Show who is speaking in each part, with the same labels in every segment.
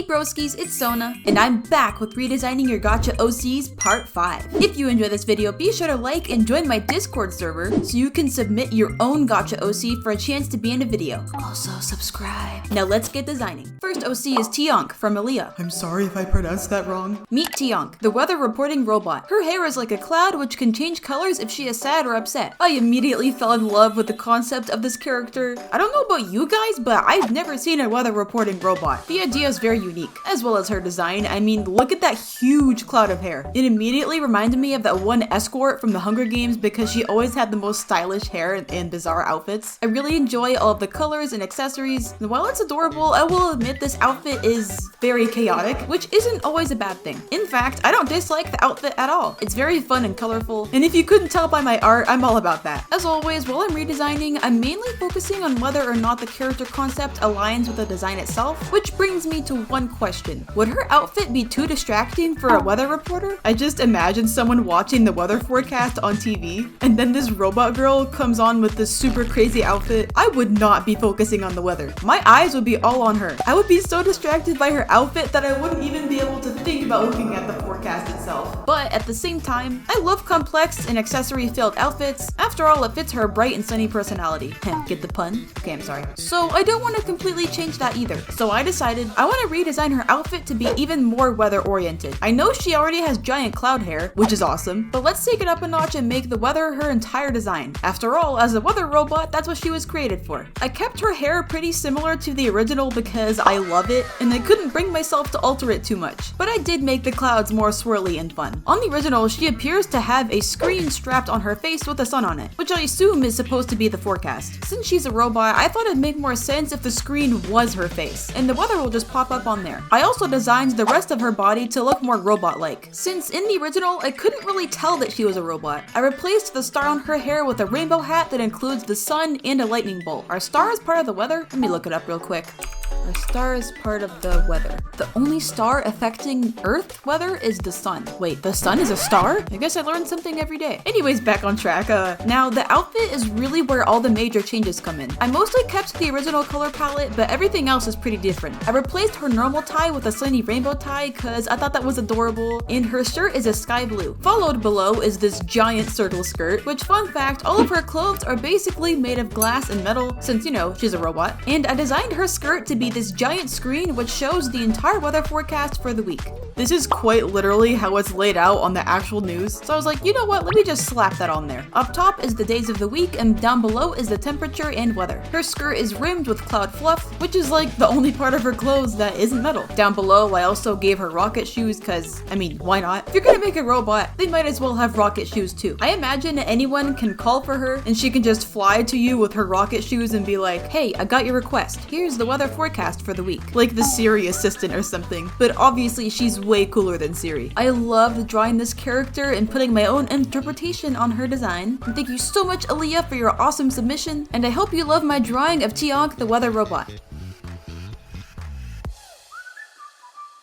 Speaker 1: Hey broskies, it's Sona, and I'm back with Redesigning Your Gacha OCs Part 5. If you enjoy this video, be sure to like and join my Discord server so you can submit your own Gacha OC for a chance to be in a video. Also subscribe. Now let's get designing. First OC is Tionk from Aaliyah.
Speaker 2: I'm sorry if I pronounced that wrong.
Speaker 1: Meet Tionk, the weather reporting robot. Her hair is like a cloud which can change colors if she is sad or upset. I immediately fell in love with the concept of this character. I don't know about you guys, but I've never seen a weather reporting robot. The idea is very unique, as well as her design. I mean, look at that huge cloud of hair. It immediately reminded me of that one escort from the Hunger Games because she always had the most stylish hair and bizarre outfits. I really enjoy all of the colors and accessories, and while it's adorable, I will admit this outfit is very chaotic, which isn't always a bad thing. In fact, I don't dislike the outfit at all. It's very fun and colorful, and if you couldn't tell by my art, I'm all about that. As always, while I'm redesigning, I'm mainly focusing on whether or not the character concept aligns with the design itself, which brings me to one question. Would her outfit be too distracting for a weather reporter? I just imagine someone watching the weather forecast on TV, and then this robot girl comes on with this super crazy outfit. I would not be focusing on the weather. My eyes would be all on her. I would be so distracted by her outfit that I wouldn't even be able to think about looking at the forecast itself. But at the same time, I love complex and accessory-filled outfits. After all, it fits her bright and sunny personality. Get the pun? Okay, I'm sorry. So I don't want to completely change that either. So I decided I want to redesign her outfit to be even more weather-oriented. I know she already has giant cloud hair, which is awesome, but let's take it up a notch and make the weather her entire design. After all, as a weather robot, that's what she was created for. I kept her hair pretty similar to the original because I love it, and I couldn't bring myself to alter it too much. But I did make the clouds more swirly and fun. On the original, she appears to have a screen strapped on her face with the sun on it, which I assume is supposed to be the forecast. Since she's a robot, I thought it'd make more sense if the screen was her face, and the weather will just pop up on there. I also designed the rest of her body to look more robot-like, since in the original, I couldn't really tell that she was a robot. I replaced the star on her hair with a rainbow hat that includes the sun and a lightning bolt. Our star is part of the weather? Let me look it up real quick. Our star is part of the weather. The only star affecting Earth weather is the sun. Wait, the sun is a star? I guess I learned something every day. Anyways, back on track. Now, the outfit is really where all the major changes come in. I mostly kept the original color palette, but everything else is pretty different. I replaced her normal tie with a sunny rainbow tie because I thought that was adorable, and her shirt is a sky blue. Followed below is this giant circle skirt, which, fun fact, all of her clothes are basically made of glass and metal, since, you know, she's a robot. And I designed her skirt to be this giant screen which shows the entire weather forecast for the week. This is quite literally how it's laid out on the actual news, so I was like, you know what, let me just slap that on there. Up top is the days of the week, and down below is the temperature and weather. Her skirt is rimmed with cloud fluff, which is like the only part of her clothes that isn't metal. Down below, I also gave her rocket shoes because, I mean, why not? If you're gonna make a robot, they might as well have rocket shoes too. I imagine anyone can call for her and she can just fly to you with her rocket shoes and be like, hey, I got your request. Here's the weather forecast for the week. Like the Siri assistant or something. But obviously she's way cooler than Siri. I loved drawing this character and putting my own interpretation on her design. And thank you so much, Aaliyah, for your awesome submission, and I hope you love my drawing of Tionk the weather robot.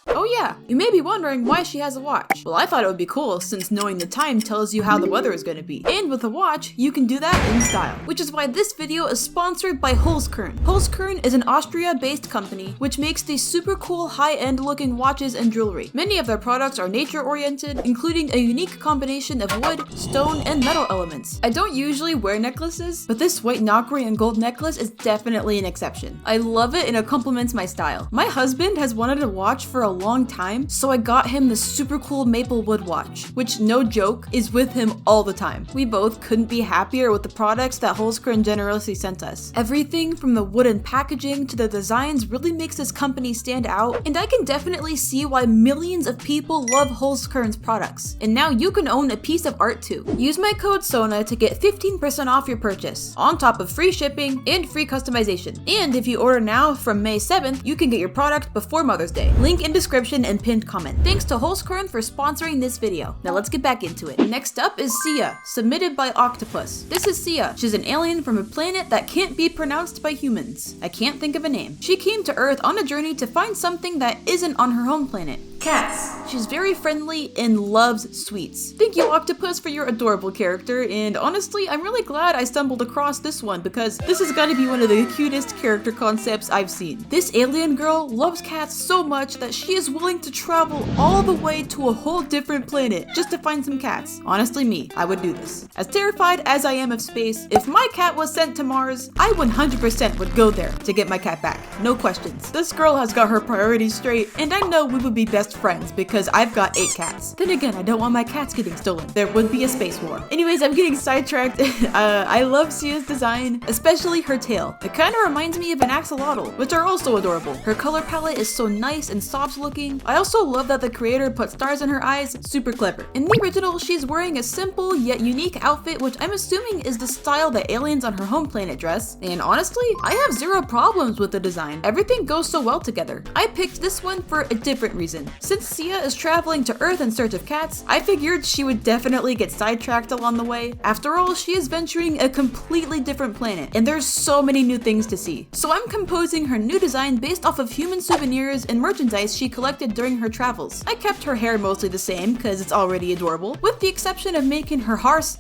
Speaker 1: Oh yeah, you may be wondering why she has a watch. Well, I thought it would be cool since knowing the time tells you how the weather is going to be. And with a watch, you can do that in style. Which is why this video is sponsored by Holkern. Holkern is an Austria-based company which makes these super cool high-end looking watches and jewelry. Many of their products are nature-oriented, including a unique combination of wood, stone, and metal elements. I don't usually wear necklaces, but this white nacre and gold necklace is definitely an exception. I love it and it complements my style. My husband has wanted a watch for a long time, so I got him this super cool maple wood watch, which, no joke, is with him all the time. We both couldn't be happier with the products that Holkern generously sent us. Everything from the wooden packaging to the designs really makes this company stand out, and I can definitely see why millions of people love Holkern's products. And now you can own a piece of art too. Use my code SONA to get 15% off your purchase, on top of free shipping and free customization. And if you order now from May 7th, you can get your product before Mother's Day. Link in description description and pinned comment. Thanks to Holkern for sponsoring this video. Now let's get back into it. Next up is Sia, submitted by Octopus. This is Sia. She's an alien from a planet that can't be pronounced by humans. I can't think of a name. She came to Earth on a journey to find something that isn't on her home planet. Cats. She's very friendly and loves sweets. Thank you, Octopus, for your adorable character, and honestly, I'm really glad I stumbled across this one because this has got to be one of the cutest character concepts I've seen. This alien girl loves cats so much that she is willing to travel all the way to a whole different planet just to find some cats. Honestly, me, I would do this. As terrified as I am of space, if my cat was sent to Mars, I 100% would go there to get my cat back. No questions. This girl has got her priorities straight, and I know we would be best friends because I've got 8 cats. Then again, I don't want my cats getting stolen. There would be a space war. Anyways, I'm getting sidetracked. I love Sia's design, especially her tail. It kind of reminds me of an axolotl, which are also adorable. Her color palette is so nice and soft looking. I also love that the creator put stars in her eyes, super clever. In the original, she's wearing a simple yet unique outfit, which I'm assuming is the style that aliens on her home planet dress. And honestly, I have zero problems with the design. Everything goes so well together. I picked this one for a different reason. Since Sia is traveling to Earth in search of cats, I figured she would definitely get sidetracked along the way. After all, she is venturing a completely different planet, and there's so many new things to see. So I'm composing her new design based off of human souvenirs and merchandise she collected during her travels. I kept her hair mostly the same because it's already adorable, with the exception of making her horse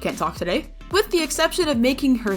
Speaker 1: can't talk today. With the exception of making her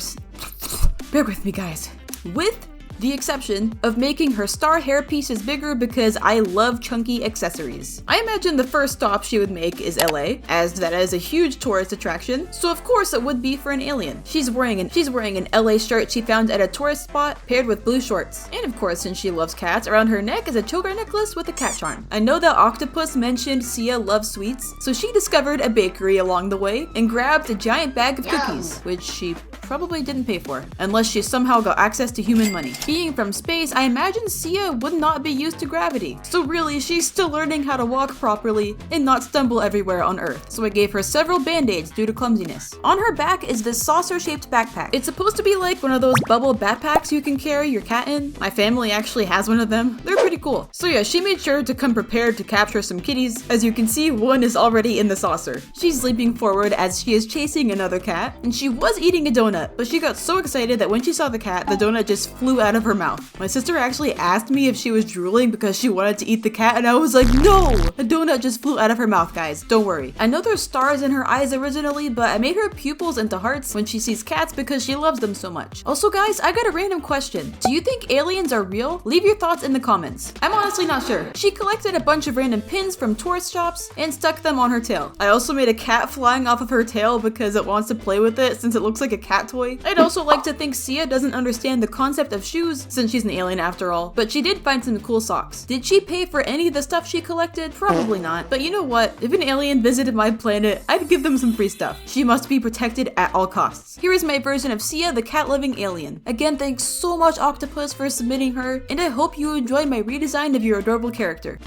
Speaker 1: bear with me, guys. With the exception of making her star hair pieces bigger because I love chunky accessories. I imagine the first stop she would make is LA, as that is a huge tourist attraction, so of course it would be for an alien. She's wearing an LA shirt she found at a tourist spot paired with blue shorts. And of course, since she loves cats, around her neck is a choker necklace with a cat charm. I know that Octopus mentioned Sia loves sweets, so she discovered a bakery along the way and grabbed a giant bag of cookies, which she probably didn't pay for, unless she somehow got access to human money. Being from space, I imagine Sia would not be used to gravity. So really, she's still learning how to walk properly and not stumble everywhere on Earth. So I gave her several band-aids due to clumsiness. On her back is this saucer-shaped backpack. It's supposed to be like one of those bubble backpacks you can carry your cat in. My family actually has one of them. They're pretty cool. So yeah, she made sure to come prepared to capture some kitties. As you can see, one is already in the saucer. She's leaping forward as she is chasing another cat, and she was eating a donut, but she got so excited that when she saw the cat, the donut just flew out of her mouth. My sister actually asked me if she was drooling because she wanted to eat the cat, and I was like, no! A donut just flew out of her mouth, guys. Don't worry. I know there's stars in her eyes originally, but I made her pupils into hearts when she sees cats because she loves them so much. Also, guys, I got a random question. Do you think aliens are real? Leave your thoughts in the comments. I'm honestly not sure. She collected a bunch of random pins from tourist shops and stuck them on her tail. I also made a cat flying off of her tail because it wants to play with it since it looks like a cat toy. I'd also like to think Sia doesn't understand the concept of shoes since she's an alien after all, but she did find some cool socks. Did she pay for any of the stuff she collected? Probably not. But you know what? If an alien visited my planet, I'd give them some free stuff. She must be protected at all costs. Here is my version of Sia, the cat-loving alien. Again, thanks so much, Octopus, for submitting her, and I hope you enjoy my redesign of your adorable character.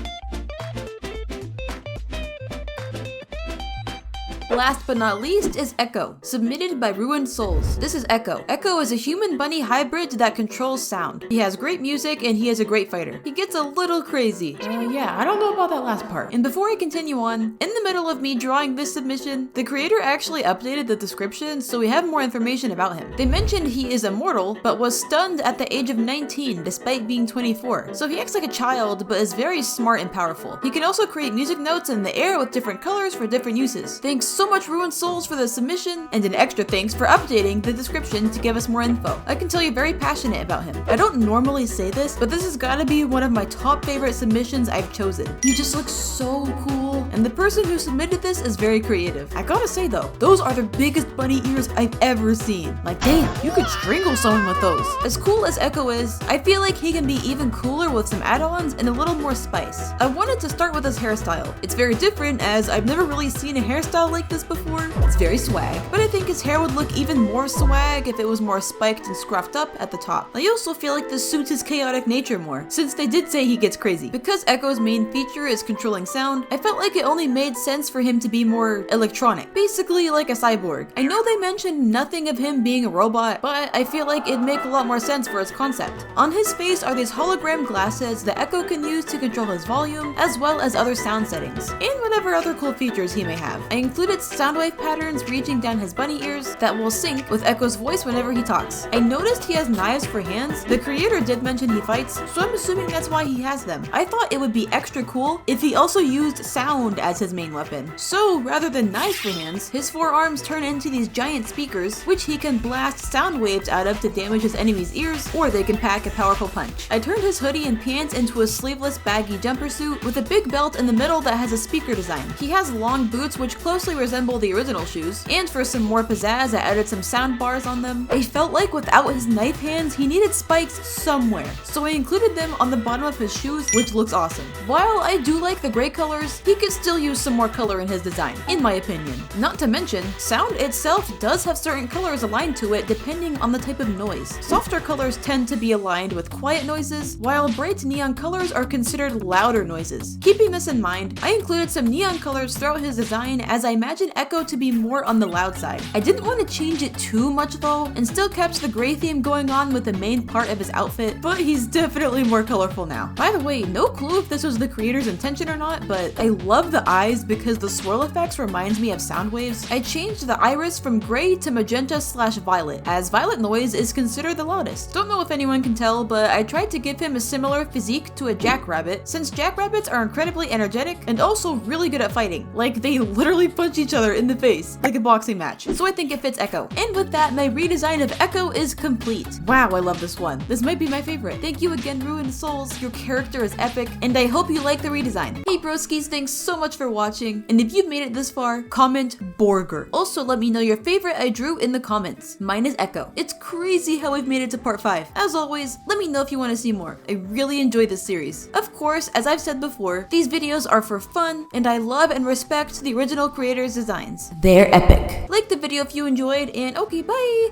Speaker 1: Last but not least is Ekko, submitted by Ruined Souls. This is Ekko. Ekko is a human bunny hybrid that controls sound. He has great music and he is a great fighter. He gets a little crazy. Yeah, I don't know about that last part. And before I continue on, in the middle of me drawing this submission, the creator actually updated the description so we have more information about him. They mentioned he is immortal, but was stunned at the age of 19 despite being 24. So he acts like a child, but is very smart and powerful. He can also create music notes in the air with different colors for different uses. Thanks so much, Ruined Souls, for the submission, and an extra thanks for updating the description to give us more info. I can tell you're very passionate about him. I don't normally say this, but this has gotta be one of my top favorite submissions I've chosen. He just looks so cool, and the person who submitted this is very creative. I gotta say though, those are the biggest bunny ears I've ever seen. Like damn, you could strangle someone with those. As cool as Ekko is, I feel like he can be even cooler with some add-ons and a little more spice. I wanted to start with his hairstyle. It's very different as I've never really seen a hairstyle like this this before. It's very swag, but I think his hair would look even more swag if it was more spiked and scruffed up at the top. I also feel like this suits his chaotic nature more, since they did say he gets crazy. Because Ekko's main feature is controlling sound, I felt like it only made sense for him to be more electronic, basically like a cyborg. I know they mentioned nothing of him being a robot, but I feel like it'd make a lot more sense for his concept. On his face are these hologram glasses that Ekko can use to control his volume, as well as other sound settings, and whatever other cool features he may have. I included sound wave patterns reaching down his bunny ears that will sync with Ekko's voice whenever he talks. I noticed he has knives for hands. The creator did mention he fights, so I'm assuming that's why he has them. I thought it would be extra cool if he also used sound as his main weapon. So rather than knives for hands, his forearms turn into these giant speakers, which he can blast sound waves out of to damage his enemy's ears, or they can pack a powerful punch. I turned his hoodie and pants into a sleeveless baggy jumper suit with a big belt in the middle that has a speaker design. He has long boots which closely resemble the original shoes, and for some more pizzazz I added some sound bars on them. I felt like without his knife hands he needed spikes somewhere, so I included them on the bottom of his shoes, which looks awesome. While I do like the gray colors, he could still use some more color in his design, in my opinion. Not to mention, sound itself does have certain colors aligned to it depending on the type of noise. Softer colors tend to be aligned with quiet noises, while bright neon colors are considered louder noises. Keeping this in mind, I included some neon colors throughout his design as I imagined Ekko to be more on the loud side. I didn't want to change it too much though, and still kept the gray theme going on with the main part of his outfit, but he's definitely more colorful now. By the way, no clue if this was the creator's intention or not, but I love the eyes because the swirl effects reminds me of sound waves. I changed the iris from gray to magenta/violet, as violet noise is considered the loudest. Don't know if anyone can tell, but I tried to give him a similar physique to a jackrabbit, since jackrabbits are incredibly energetic and also really good at fighting. Like, they literally punch each other in the face, like a boxing match. So I think it fits Ekko. And with that, my redesign of Ekko is complete. Wow, I love this one. This might be my favorite. Thank you again, Ruined Souls. Your character is epic, and I hope you like the redesign. Hey broskies, thanks so much for watching, and if you've made it this far, comment Borger. Also, let me know your favorite I drew in the comments. Mine is Ekko. It's crazy how we've made it to part 5. As always, let me know if you want to see more. I really enjoyed this series. Of course, as I've said before, these videos are for fun, and I love and respect the original creators' designs. They're epic. Like the video if you enjoyed, and okay, bye!